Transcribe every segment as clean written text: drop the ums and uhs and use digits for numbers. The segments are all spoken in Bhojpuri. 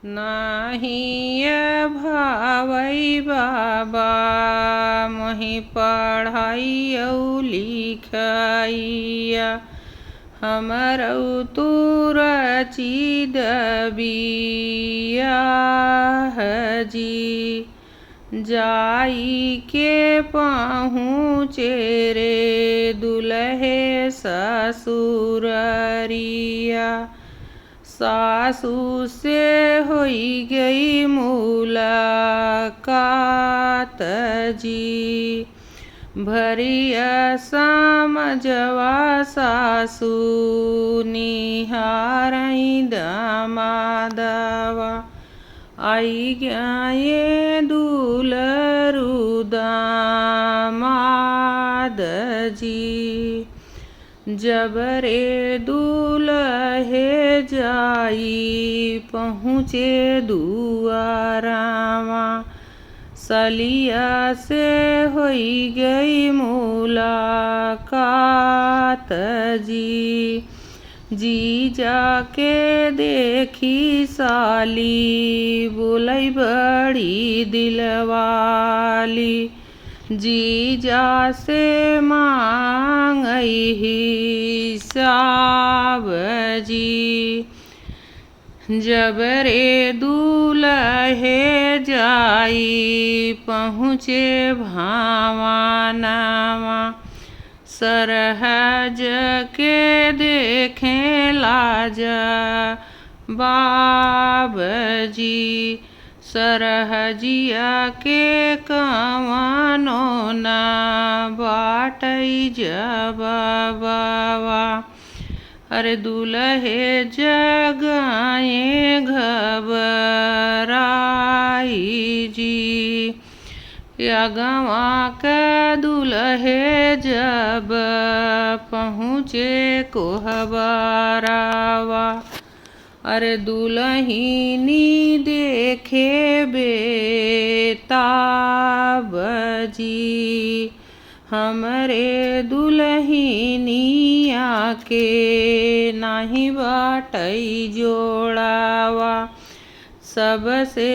नहीं भावई बाबा मोहि पढ़ाई औ लिखाइया हमर तूर चिद जी जाई के पहुँचे रे दुल्हे ससुररिया सासू से होई गई मुलाकात जी भरिया समझवा सासू निहारई दामादवा आई गए दुलरू दामाद जी जब रे दुल्हे जाई पहुँचे दुआरावा सलिया से होई गई मुलाकात जी जाके देखी साली बोलाई बड़ी दिलवाली जीजा से मांगई हिसाब जी जब रे दुल्हे जाई पहुँचे भावानावा सरहज के देखें लाजा बाबजी सरहजिया के कवनो न बाटई जबावा अरे दुल्हे जगाए घबराई जी या गवा का दुल्हे जब पहुँचे कोहबरावा अरे दुल्हिनी देखे बेताब जी हमरे दुल्हिनिया के नाही बाटई जोड़ावा सबसे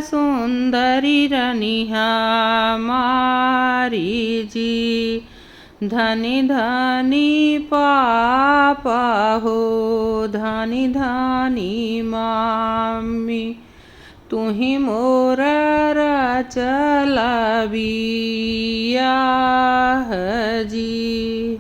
सुंदरी रनिहा मारी जी धनी धनी पापा हो धनी धनी मामी तुही मोर चला बिया जी।